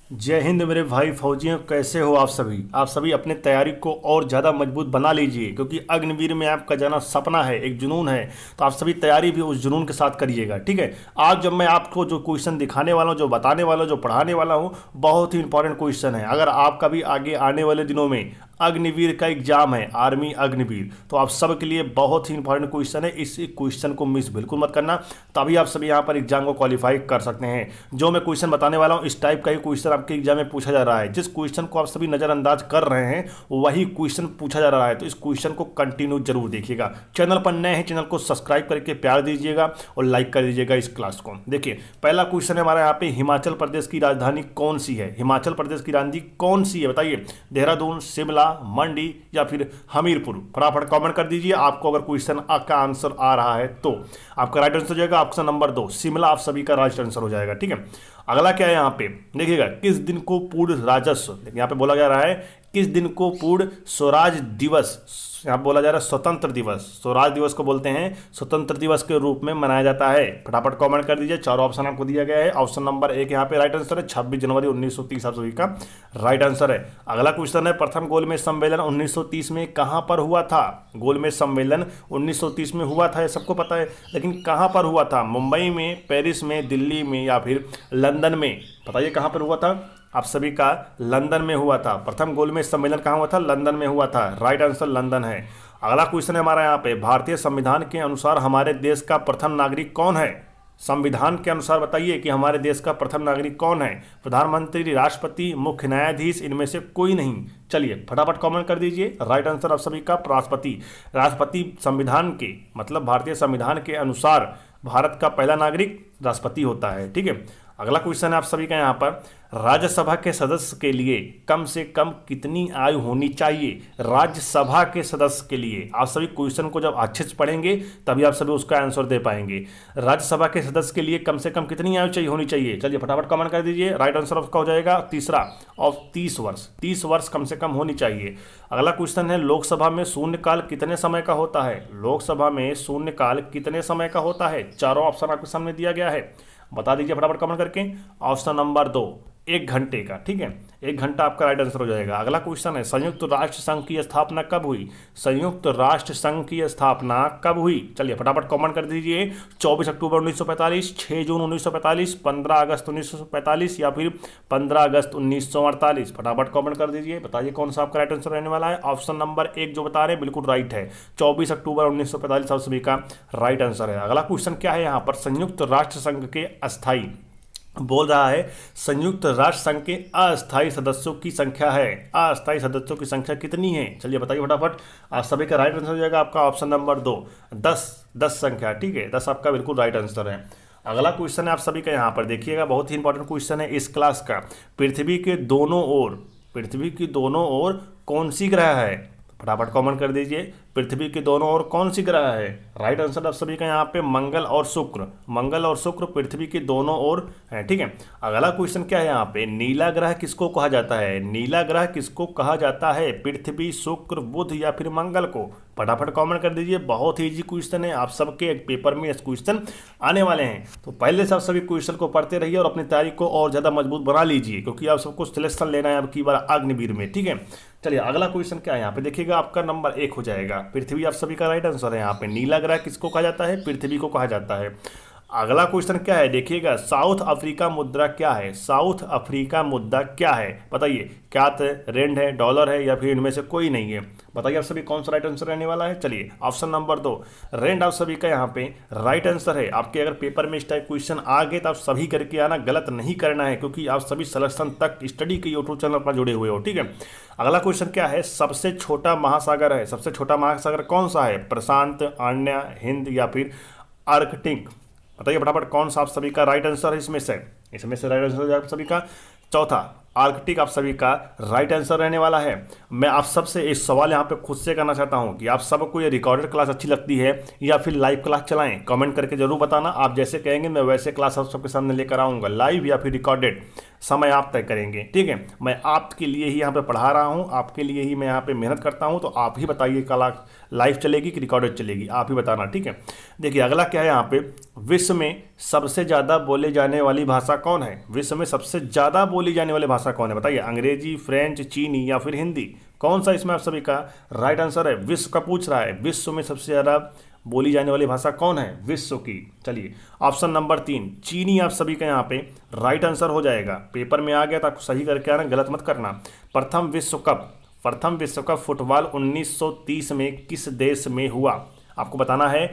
जय हिंद मेरे भाई फौजियों, कैसे हो आप सभी अपने तैयारी को और ज़्यादा मजबूत बना लीजिए, क्योंकि अग्निवीर में आपका जाना सपना है, एक जुनून है। तो आप सभी तैयारी भी उस जुनून के साथ करिएगा, ठीक है। आज जब मैं आपको जो क्वेश्चन दिखाने वाला हूँ, जो बताने वाला हूँ, जो पढ़ाने वाला हूँ, बहुत ही इंपॉर्टेंट क्वेश्चन है। अगर आपका भी आगे आने वाले दिनों में अग्निवीर का एग्जाम है, आर्मी अग्निवीर, तो आप सब के लिए बहुत ही इंपॉर्टेंट क्वेश्चन है। इस क्वेश्चन को मिस बिल्कुल मत करना, तभी आप सभी यहाँ पर एग्जाम को क्वालिफाई कर सकते हैं। जो मैं क्वेश्चन बताने वाला हूँ, इस टाइप का ही क्वेश्चन आपके एग्जाम में पूछा जा रहा है। जिस क्वेश्चन को आप सभी नजरअंदाज कर रहे हैं, वही क्वेश्चन पूछा जा रहा है। तो इस क्वेश्चन को कंटिन्यू जरूर देखिएगा। चैनल पर नए हैं, चैनल को सब्सक्राइब करके प्यार दीजिएगा और लाइक कर दीजिएगा इस क्लास को। देखिए, पहला क्वेश्चन है हमारा यहाँ पे, हिमाचल प्रदेश की राजधानी कौन सी है? हिमाचल प्रदेश की राजधानी कौन सी है बताइए। देहरादून, शिमला, मंडी या फिर हमीरपुर? फटाफट कमेंट कर दीजिए। आपको अगर क्वेश्चन का आंसर आ रहा है तो आपका राइट आंसर हो जाएगा ऑप्शन नंबर 2, शिमला आप सभी का राइट आंसर हो जाएगा, ठीक है। अगला क्या है यहाँ पे, देखिएगा, किस दिन को पूर्ण राजस्व, यहाँ पे बोला जा रहा है किस दिन को पूर्ण स्वराज दिवस, यहाँ बोला जा रहा है स्वतंत्र दिवस, स्वराज दिवस को बोलते हैं, स्वतंत्र दिवस के रूप में मनाया जाता है। फटाफट कमेंट कर दीजिए। चारों ऑप्शन आपको दिया गया है। ऑप्शन नंबर 1 यहाँ पे राइट आंसर है, 26 जनवरी 1930 आप सभी का राइट आंसर है। अगला क्वेश्चन है, प्रथम गोलमेज सम्मेलन 1930 में कहाँ पर हुआ था? गोलमेज सम्मेलन 1930 में हुआ था, ये सबको पता है, लेकिन कहाँ पर हुआ था? मुंबई में, पेरिस में, दिल्ली में या फिर लंदन में? बताइए कहाँ पर हुआ था? आप सभी का लंदन में हुआ था। प्रथम गोलमेज सम्मेलन कहाँ हुआ था? लंदन में हुआ था। राइट आंसर लंदन है। अगला क्वेश्चन है हमारा यहाँ पे, भारतीय संविधान के अनुसार हमारे देश का प्रथम नागरिक कौन है? संविधान के अनुसार बताइए कि हमारे देश का प्रथम नागरिक कौन है? प्रधानमंत्री, राष्ट्रपति, मुख्य न्यायाधीश, इनमें से कोई नहीं? चलिए फटाफट कमेंट कर दीजिए। राइट आंसर आप सभी का राष्ट्रपति। राष्ट्रपति संविधान के मतलब भारतीय संविधान के अनुसार भारत का पहला नागरिक राष्ट्रपति होता है, ठीक है। अगला क्वेश्चन है आप सभी का यहाँ पर, राज्यसभा के सदस्य के लिए कम से कम कितनी आयु होनी चाहिए? राज्यसभा के सदस्य के लिए आप सभी क्वेश्चन को जब अच्छे से पढ़ेंगे तभी आप सभी उसका आंसर दे पाएंगे। राज्यसभा के सदस्य के लिए कम से कम कितनी आयु चाहिए होनी चाहिए? चलिए फटाफट कमेंट कर दीजिए। राइट आंसर आपका हो जाएगा तीसरा और 30 वर्ष, 30 वर्ष कम से कम होनी चाहिए। अगला क्वेश्चन है, लोकसभा में शून्यकाल कितने समय का होता है? लोकसभा में शून्यकाल कितने समय का होता है? चारों ऑप्शन आपके सामने दिया गया है, बता दीजिए फटाफट कमेंट करके। ऑप्शन नंबर 2, 1 घंटे का, ठीक है। 1 घंटा आपका राइट आंसर हो जाएगा। अगला क्वेश्चन है, संयुक्त राष्ट्र संघ की स्थापना कब हुई? संयुक्त राष्ट्र संघ की स्थापना कब हुई? चलिए फटाफट कमेंट कर दीजिए। 24 अक्टूबर 1945, 6 जून 1945, 15 अगस्त 1945 या फिर 15 अगस्त 1948? फटाफट कमेंट कर दीजिए, बताइए कौन सा आपका राइट आंसर रहने वाला है। ऑप्शन नंबर 1 जो बता रहे हैं बिल्कुल राइट है, 24 अक्टूबर 1945 आप सभी का राइट आंसर है। अगला क्वेश्चन क्या है यहाँ पर, संयुक्त राष्ट्र संघ के अस्थायी, बोल रहा है संयुक्त राष्ट्र संघ के अस्थायी सदस्यों की संख्या है, अस्थायी सदस्यों की संख्या कितनी है? चलिए बताइए फटाफट। आप सभी का राइट आंसर हो जाएगा आपका ऑप्शन नंबर 2, 10 संख्या, ठीक है। 10 आपका बिल्कुल राइट आंसर है। अगला क्वेश्चन है आप सभी का यहाँ पर, देखिएगा, बहुत ही इंपॉर्टेंट क्वेश्चन है इस क्लास का। पृथ्वी के दोनों ओर, पृथ्वी की दोनों ओर कौन सी ग्रह है? फटाफट कमेंट कर दीजिए। पृथ्वी के दोनों ओर कौन सी ग्रह है? राइट आंसर आप सभी का यहाँ पे मंगल और शुक्र, मंगल और शुक्र पृथ्वी के दोनों ओर है, ठीक है। अगला क्वेश्चन क्या है यहाँ पे, नीला ग्रह किसको कहा जाता है? नीला ग्रह किसको कहा जाता है? पृथ्वी, शुक्र, बुध या फिर मंगल को? फटाफट कमेंट कर दीजिए। बहुत ही इजी क्वेश्चन है, आप सबके एक पेपर में इस क्वेश्चन आने वाले हैं, तो पहले से आप सभी क्वेश्चन को पढ़ते रहिए और अपनी तैयारी को और ज़्यादा मजबूत बना लीजिए, क्योंकि आप सबको सिलेक्शन लेना है अब की बार अग्निवीर में, ठीक है। चलिए अगला क्वेश्चन क्या है यहाँ पे, देखिएगा, आपका नंबर 1 हो जाएगा। पृथ्वी आप सभी का राइट आंसर है। यहाँ पे नीला ग्रह किसको कहा जाता है? पृथ्वी को कहा जाता है। अगला क्वेश्चन क्या है, देखिएगा, साउथ अफ्रीका मुद्रा क्या है? साउथ अफ्रीका मुद्रा क्या है बताइए। क्या रेंड है, डॉलर है या फिर इनमें से कोई नहीं है? बताइए आप सभी कौन सा राइट आंसर रहने वाला है। चलिए ऑप्शन नंबर 2, रेंड आप सभी का यहाँ पे राइट आंसर है। आपके अगर पेपर में इस टाइप क्वेश्चन आ गए तो आप सभी करके आना, गलत नहीं करना है, क्योंकि आप सभी सिलेक्शन तक स्टडी के यूट्यूब चैनल पर जुड़े हुए हो, ठीक है। अगला क्वेश्चन क्या है, सबसे छोटा महासागर है, सबसे छोटा महासागर कौन सा है? प्रशांत, आर्य, हिंद या फिर आर्कटिक? बताइए फटाफट कौन सा आप सभी का राइट आंसर है इसमें से। इसमें से राइट आंसर आप सभी का चौथा, आर्कटिक आप सभी का राइट आंसर रहने वाला है। मैं आप सबसे एक सवाल यहाँ पे खुद से करना चाहता हूँ कि आप सबको ये रिकॉर्डेड क्लास अच्छी लगती है या फिर लाइव क्लास चलाएं? कमेंट करके जरूर बताना। आप जैसे कहेंगे मैं वैसे क्लास आप सबके सामने लेकर आऊँगा, लाइव या फिर रिकॉर्डेड। समय आप तय करेंगे, ठीक है। मैं आपके लिए ही यहाँ पे पढ़ा रहा हूँ, आपके लिए ही मैं यहाँ पे मेहनत करता हूँ, तो आप ही बताइए कल लाइव चलेगी कि रिकॉर्डेड चलेगी, आप ही बताना, ठीक है। देखिए अगला क्या है यहाँ पे, विश्व में सबसे ज़्यादा बोले जाने वाली भाषा कौन है? विश्व में सबसे ज़्यादा बोली जाने वाली भाषा कौन है बताइए? अंग्रेजी, फ्रेंच, चीनी या फिर हिंदी? कौन सा इसमें आप सभी का राइट आंसर है? विश्व का पूछ रहा है, विश्व में सबसे ज़्यादा बोली जाने वाली भाषा कौन है विश्व की? चलिए ऑप्शन नंबर 3 चीनी आप सभी का यहाँ पे राइट आंसर हो जाएगा। पेपर में आ गया तो आपको सही करके आना, गलत मत करना। प्रथम विश्व कप फुटबॉल 1930 में किस देश में हुआ? आपको बताना है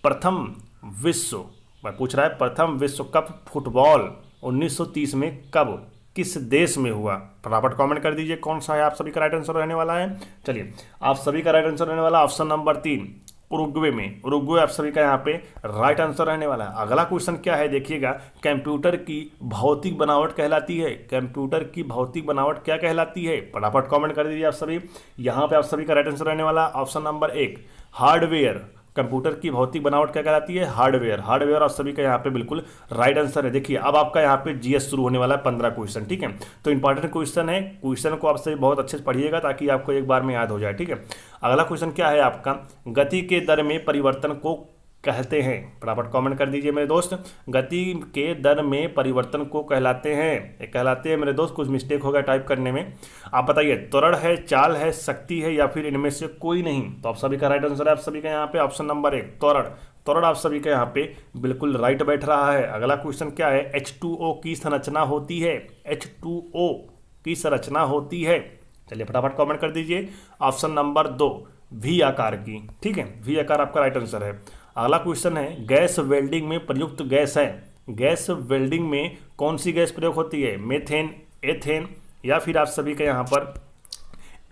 प्रथम विश्व, मैं पूछ रहा है प्रथम विश्व कप फुटबॉल 1930 में कब किस देश में हुआ? फटाफट कमेंट कर दीजिए कौन सा है आप सभी का राइट आंसर रहने वाला है। चलिए आप सभी का राइट आंसर रहने वाला ऑप्शन नंबर 3 उरुग्वे में। उरुग्वे आप सभी का यहाँ पे राइट आंसर रहने वाला है। अगला क्वेश्चन क्या है देखिएगा, कंप्यूटर की भौतिक बनावट कहलाती है, कंप्यूटर की भौतिक बनावट क्या कहलाती है? फटाफट कमेंट कर दीजिए आप सभी। यहाँ पे आप सभी का राइट आंसर रहने वाला ऑप्शन नंबर 1 हार्डवेयर। कंप्यूटर की भौतिक बनावट क्या कहलाती है? हार्डवेयर। हार्डवेयर आप सभी का यहाँ पे बिल्कुल राइट आंसर है। देखिए अब आपका यहाँ पे जीएस शुरू होने वाला है 15 क्वेश्चन, ठीक है। तो इंपॉर्टेंट क्वेश्चन है, क्वेश्चन को आप सभी बहुत अच्छे से पढ़िएगा ताकि आपको एक बार में याद हो जाए, ठीक है। अगला क्वेश्चन क्या है आपका, गति के दर में परिवर्तन को कहते हैं? फटाफट कमेंट कर दीजिए मेरे दोस्त। गति के दर में परिवर्तन को कहलाते हैं, कहलाते हैं मेरे दोस्त, कुछ मिस्टेक हो गया टाइप करने में। आप बताइए त्वरण है, चाल है, शक्ति है या फिर इनमें से कोई नहीं? तो आप सभी का राइट आंसर है आप सभी का यहाँ पे ऑप्शन नंबर 1 त्वरण। त्वरण आप सभी का यहाँ पे बिल्कुल राइट बैठ रहा है। अगला क्वेश्चन क्या है, H2O की संरचना होती है, H2O की संरचना होती है। चलिए फटाफट कमेंट कर दीजिए ऑप्शन नंबर 2 V आकार की, ठीक है। V आकार आपका राइट आंसर है। अगला क्वेश्चन है, गैस वेल्डिंग में प्रयुक्त गैस है, गैस वेल्डिंग में कौन सी गैस प्रयोग होती है? मेथेन, एथेन या फिर आप सभी का यहाँ पर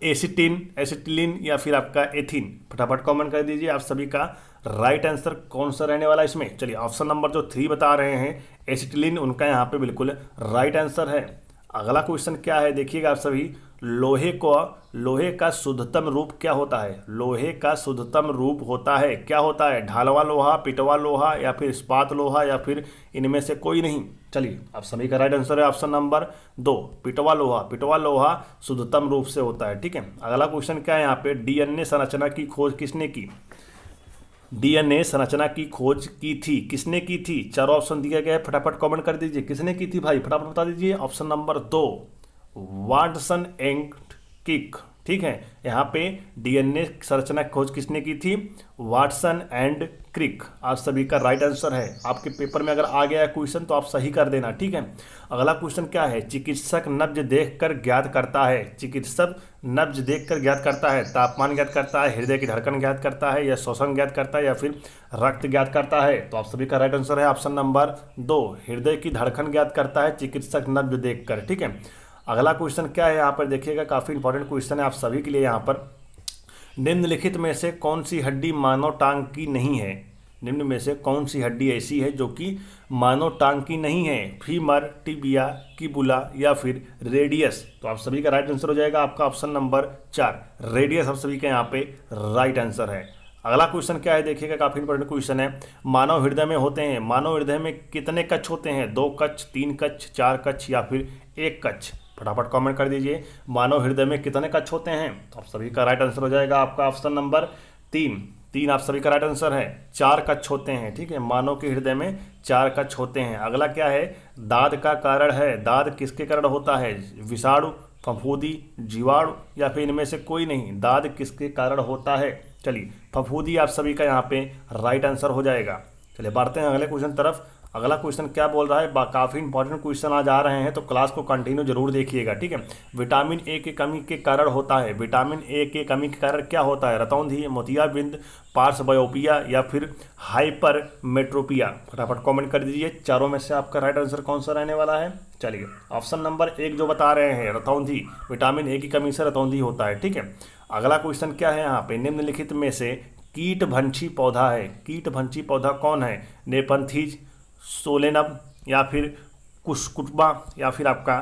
एसिटिलीन या फिर आपका एथिन? फटाफट कमेंट कर दीजिए आप सभी का राइट आंसर कौन सा रहने वाला है इसमें। चलिए ऑप्शन नंबर जो 3 बता रहे हैं एसिटिलीन, उनका यहाँ पे बिल्कुल राइट आंसर है। अगला क्वेश्चन क्या है देखिएगा आप सभी, लोहे का शुद्धतम रूप क्या होता है? लोहे का शुद्धतम रूप होता है, क्या होता है? ढालवा लोहा, पिटवा लोहा या फिर इस्पात लोहा या फिर इनमें से कोई नहीं? चलिए आप सभी का राइट आंसर है ऑप्शन नंबर 2 पिटवा लोहा। पिटवा लोहा शुद्धतम रूप से होता है, ठीक है। अगला क्वेश्चन क्या है यहाँ पे, डीएनए संरचना की खोज किसने की? डीएनए संरचना की खोज की थी, किसने की थी? चारों ऑप्शन दिया गया है, फटाफट कमेंट कर दीजिए किसने की थी भाई, फटाफट बता दीजिए। Option number 2 Watson and Crick, ठीक है। यहाँ पे डीएनए संरचना की खोज किसने की थी? वाटसन एंड क्रिक आप सभी का राइट आंसर है। आपके पेपर में अगर आ गया क्वेश्चन तो आप सही कर देना, ठीक है। अगला क्वेश्चन क्या है, चिकित्सक नब्ज देखकर ज्ञात करता है, चिकित्सक नब्ज देखकर ज्ञात करता है, तापमान ज्ञात करता है, हृदय की धड़कन ज्ञात करता है या श्वसन ज्ञात करता है या फिर रक्त ज्ञात करता है? तो आप सभी का राइट आंसर है ऑप्शन नंबर 2 हृदय की धड़कन ज्ञात करता है चिकित्सक नब्ज देखकर, ठीक है। अगला क्वेश्चन क्या है यहाँ पर देखिएगा, काफ़ी इंपॉर्टेंट क्वेश्चन है आप सभी के लिए। यहाँ पर निम्नलिखित में से कौन सी हड्डी मानव टांग की नहीं है? निम्न में से कौन सी हड्डी ऐसी है जो कि मानव टांग की नहीं है? फीमर, टिबिया, किबुला या फिर रेडियस? तो आप सभी का राइट आंसर हो जाएगा आपका ऑप्शन नंबर 4 रेडियस आप सभी का यहाँ पे राइट आंसर है। अगला क्वेश्चन क्या है देखिएगा, काफ़ी इंपॉर्टेंट क्वेश्चन है। मानव हृदय में होते हैं, मानव हृदय में कितने कक्ष होते हैं? 2 कक्ष, 3 कक्ष, 4 कक्ष या फिर 1 कक्ष? फटाफट कमेंट कर दीजिए मानव हृदय में कितने कक्ष होते हैं? तो आप सभी का राइट आंसर हो जाएगा आपका ऑप्शन नंबर 3 आप सभी का राइट आंसर है। 4 कक्ष होते हैं, ठीक है। मानव के हृदय में 4 कक्ष होते हैं। अगला क्या है, दाद का कारण है, दाद किसके कारण होता है? विषाणु, फफूंदी, जीवाणु या फिर इनमें से कोई नहीं? दाद किसके कारण होता है? चलिए फफूंदी आप सभी का यहाँ पे राइट आंसर हो जाएगा। चलिए बढ़ते हैं अगले क्वेश्चन तरफ। अगला क्वेश्चन क्या बोल रहा है, काफ़ी इंपॉर्टेंट क्वेश्चन आज आ रहे हैं तो क्लास को कंटिन्यू जरूर देखिएगा, ठीक है। विटामिन ए की कमी के कारण होता है, विटामिन ए की कमी के कारण क्या होता है? रतौंधी, मोतियाबिंद, पार्श्व बायोपिया या फिर हाइपरमेट्रोपिया? फटाफट कमेंट कर दीजिए चारों में से आपका राइट आंसर कौन सा रहने वाला है। चलिए ऑप्शन नंबर 1 जो बता रहे हैं रतौंधी, विटामिन ए की कमी से रतौंधी होता है, ठीक है। अगला क्वेश्चन क्या है यहाँ पे, निम्नलिखित में से कीटभंशी पौधा है, कीटभंशी पौधा कौन है? नेपंथीज, सोलेनम या फिर कुस्कुटबा या फिर आपका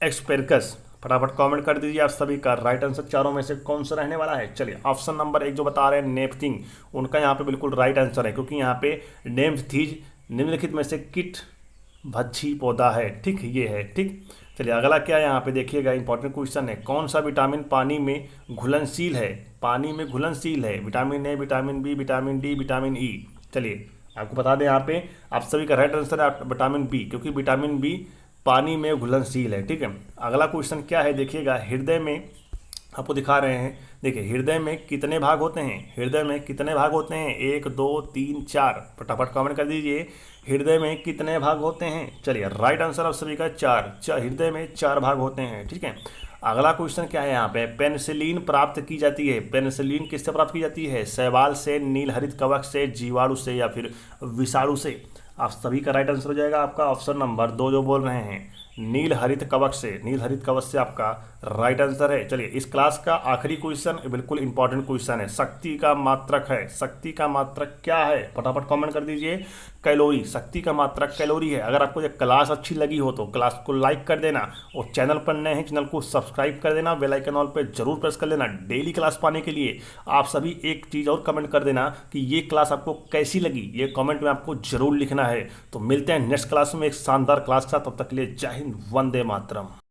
एक्सपेरकस? फटाफट कमेंट कर दीजिए आप सभी का राइट आंसर चारों में से कौन सा रहने वाला है। चलिए ऑप्शन नंबर 1 जो बता रहे हैं नेपथिंग, उनका यहाँ पे बिल्कुल राइट आंसर है, क्योंकि यहाँ पे नेपथीज निम्नलिखित में से भक्षी पौधा है, ठीक, ये है, ठीक। चलिए अगला क्या है यहाँ पे देखिएगा, इंपॉर्टेंट क्वेश्चन है, कौन सा विटामिन पानी में घुलनशील है? पानी में घुलनशील है, vitamin A, vitamin B, vitamin D, vitamin E. चलिए आपको बता दें यहाँ पे आप सभी का राइट आंसर है विटामिन बी, क्योंकि विटामिन बी पानी में घुलनशील है, ठीक है। अगला क्वेश्चन क्या है देखिएगा, हृदय में आपको दिखा रहे हैं, देखिए हृदय में कितने भाग होते हैं? हृदय में कितने भाग होते हैं? 1 2 3 4, फटाफट कमेंट कर दीजिए, हृदय में कितने भाग होते हैं? चलिए राइट आंसर आप सभी का 4, हृदय में 4 भाग होते हैं, ठीक है। अगला क्वेश्चन क्या है यहाँ पे, पेनिसिलिन प्राप्त की जाती है, पेनिसिलिन किससे प्राप्त की जाती है? शैवाल से, नीलहरित कवक से, जीवाणु से या फिर विषाणु से? आप सभी का राइट आंसर हो जाएगा आपका ऑप्शन नंबर 2 जो बोल रहे हैं, नील हरित कवक से, नील हरित कवक से आपका राइट आंसर है। चलिए इस क्लास का आखिरी क्वेश्चन बिल्कुल इंपॉर्टेंट क्वेश्चन है, शक्ति का मात्रक है। शक्ति का मात्रक क्या है? फटाफट कमेंट कर दीजिए, कैलोरी। शक्ति का मात्रक कैलोरी है। अगर आपको ये क्लास अच्छी लगी हो तो क्लास को लाइक कर देना, और चैनल पर नए हैं चैनल को सब्सक्राइब कर देना, बेल आइकन ऑल पे जरूर प्रेस कर लेना। डेली क्लास पाने के लिए आप सभी एक चीज़ और कमेंट कर देना कि ये क्लास आपको कैसी लगी, ये कमेंट में आपको जरूर लिखना है। तो मिलते हैं नेक्स्ट क्लास में एक शानदार क्लास के साथ, तब तक के लिए जय हिंद, वंदे मातरम।